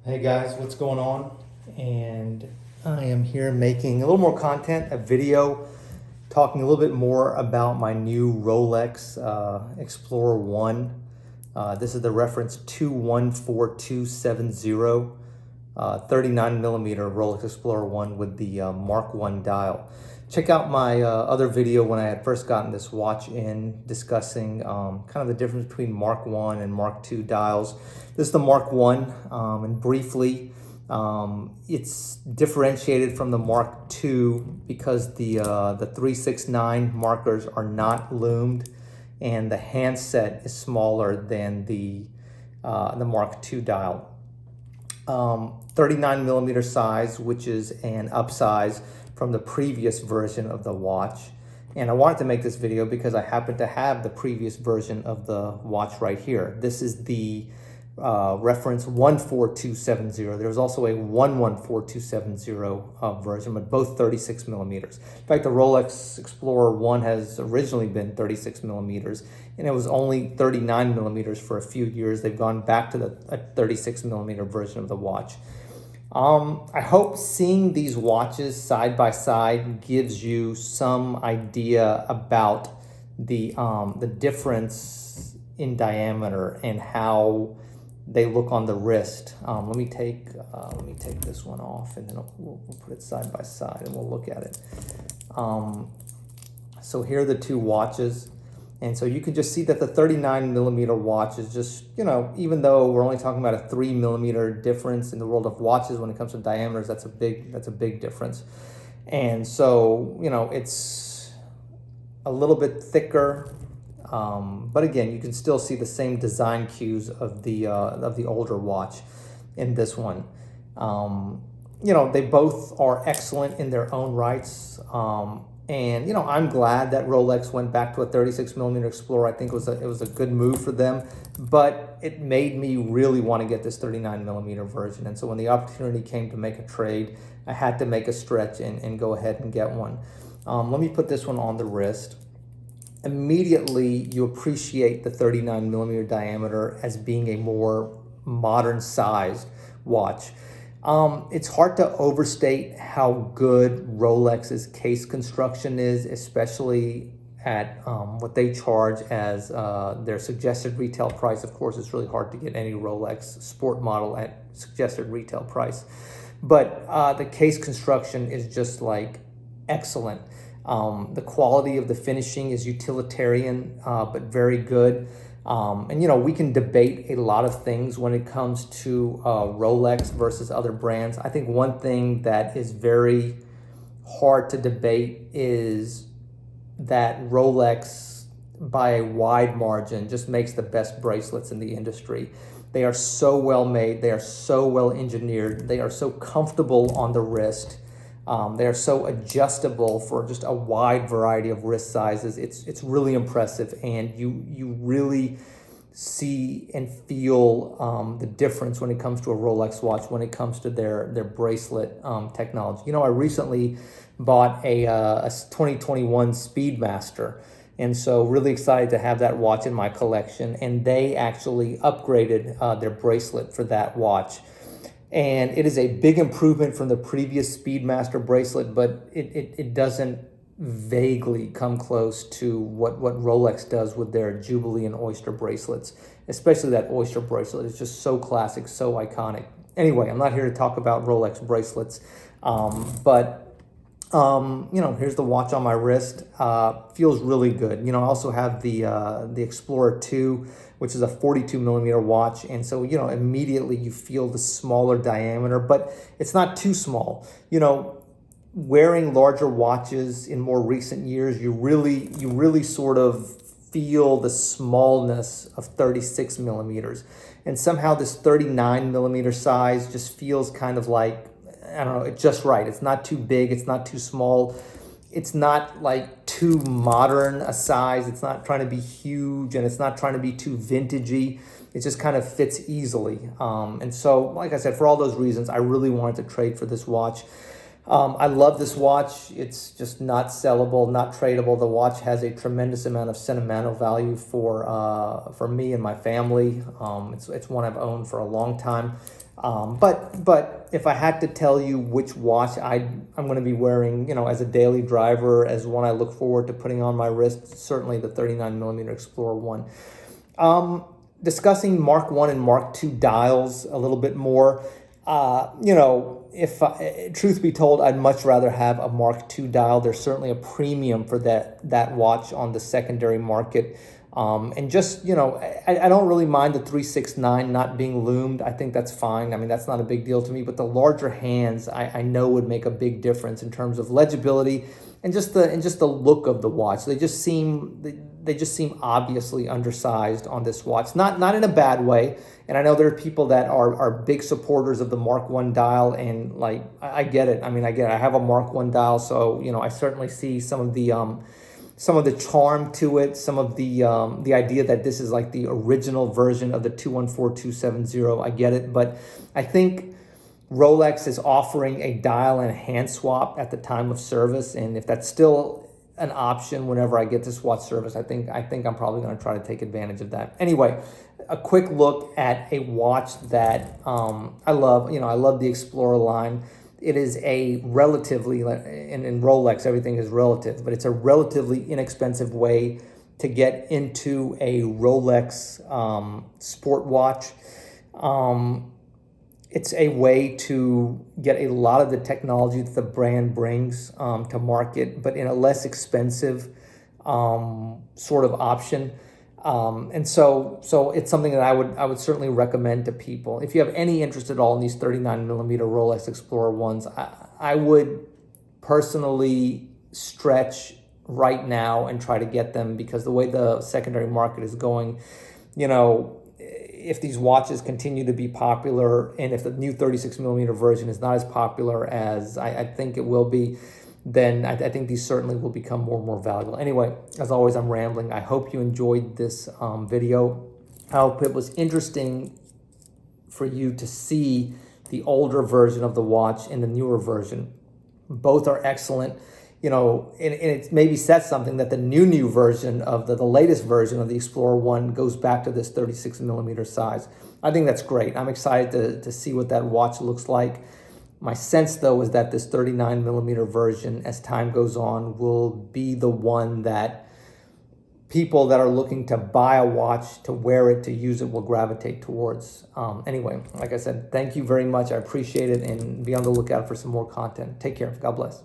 Hey guys, what's going on? And I am here making a little more content, a video talking a little bit more about my new Rolex Explorer 1. This is the reference 214270, 39 millimeter Rolex Explorer 1 with the Mark 1 dial. Check out my other video when I had first gotten this watch in, discussing kind of the difference between Mark 1 and Mark 2 dials. This is the Mark 1, and briefly, it's differentiated from the Mark 2 because the 369 markers are not loomed, and the handset is smaller than the Mark 2 dial. 39 millimeter size, which is an upsize from the previous version of the watch. And I wanted to make this video because I happen to have the previous version of the watch right here. This is the reference 14270. There's also a 114270 version, but both 36 millimeters. In fact, the Rolex Explorer 1 has originally been 36 millimeters, and it was only 39 millimeters for a few years. They've gone back to the 36 millimeter version of the watch. I hope seeing these watches side by side gives you some idea about the difference in diameter and how they look on the wrist. Let me take this one off, and then we'll put it side by side and we'll look at it. So here are the two watches. And so you can just see that the 39 millimeter watch is just, even though we're only talking about a 3 millimeter difference in the world of watches when it comes to diameters, that's a big difference. And so, it's a little bit thicker, but again, you can still see the same design cues of the older watch in this one. They both are excellent in their own rights. And I'm glad that Rolex went back to a 36 millimeter Explorer. I think it was a good move for them, but it made me really want to get this 39 millimeter version. And so when the opportunity came to make a trade, I had to make a stretch and go ahead and get one. Let me put this one on the wrist. Immediately, you appreciate the 39 millimeter diameter as being a more modern sized watch. It's hard to overstate how good Rolex's case construction is, especially at what they charge as their suggested retail price. Of course, it's really hard to get any Rolex sport model at suggested retail price. But the case construction is just like excellent. The quality of the finishing is utilitarian, but very good. And we can debate a lot of things when it comes to Rolex versus other brands. I think one thing that is very hard to debate is that Rolex, by a wide margin, just makes the best bracelets in the industry. They are so well made. They are so well engineered. They are so comfortable on the wrist. They are so adjustable for just a wide variety of wrist sizes. It's really impressive, and you really see and feel the difference when it comes to a Rolex watch, when it comes to their bracelet technology. I recently bought a 2021 Speedmaster, and so really excited to have that watch in my collection. And they actually upgraded their bracelet for that watch. And it is a big improvement from the previous Speedmaster bracelet, but it doesn't vaguely come close to what Rolex does with their Jubilee and Oyster bracelets, especially that Oyster bracelet. It's just so classic, so iconic. Anyway, I'm not here to talk about Rolex bracelets, but here's the watch on my wrist. Feels really good. I also have the Explorer 2, which is a 42 millimeter watch. And so, immediately you feel the smaller diameter, but it's not too small. Wearing larger watches in more recent years, you really sort of feel the smallness of 36 millimeters. And somehow this 39 millimeter size just feels kind of like, I don't know, it's just right. It's not too big. It's not too small. It's not like too modern a size. It's not trying to be huge, and it's not trying to be too vintagey. It just kind of fits easily. And so, like I said, for all those reasons, I really wanted to trade for this watch. I love this watch. It's just not sellable, not tradable. The watch has a tremendous amount of sentimental value for me and my family. It's one I've owned for a long time. But if I had to tell you which watch I'm going to be wearing, as a daily driver, as one I look forward to putting on my wrist, certainly the 39 millimeter Explorer 1. Discussing Mark 1 and Mark 2 dials a little bit more. If truth be told, I'd much rather have a Mark II dial. There's certainly a premium for that watch on the secondary market. And just, I don't really mind the 369 not being loomed. I think that's fine. I mean, that's not a big deal to me, but the larger hands I know would make a big difference in terms of legibility and just the look of the watch. They just seem obviously undersized on this watch. Not in a bad way. And I know there are people that are big supporters of the Mark 1 dial, and like I get it. I mean, I have a Mark 1 dial, so I certainly see some of the charm to it, some of the idea that this is like the original version of the 214270. I get it, but I think Rolex is offering a dial and hand swap at the time of service, and if that's still an option whenever I get this watch service, I think I'm probably going to try to take advantage of that. Anyway, a quick look at a watch that I love. I love the Explorer line. It is a relatively, and in Rolex everything is relative, but it's a relatively inexpensive way to get into a Rolex sport watch. It's a way to get a lot of the technology that the brand brings to market, but in a less expensive sort of option. And so it's something that I would certainly recommend to people. If you have any interest at all in these 39 millimeter Rolex Explorer 1s, I would personally stretch right now and try to get them, because the way the secondary market is going, if these watches continue to be popular, and if the new 36 millimeter version is not as popular as I think it will be, then I think these certainly will become more and more valuable. Anyway, as always, I'm rambling. I hope you enjoyed this video. I hope it was interesting for you to see the older version of the watch and the newer version. Both are excellent. And it maybe says something that the new version of the latest version of the Explorer 1 goes back to this 36 millimeter size. I think that's great. I'm excited to see what that watch looks like. My sense, though, is that this 39 millimeter version, as time goes on, will be the one that people that are looking to buy a watch, to wear it, to use it, will gravitate towards. Anyway, like I said, thank you very much. I appreciate it, and be on the lookout for some more content. Take care. God bless.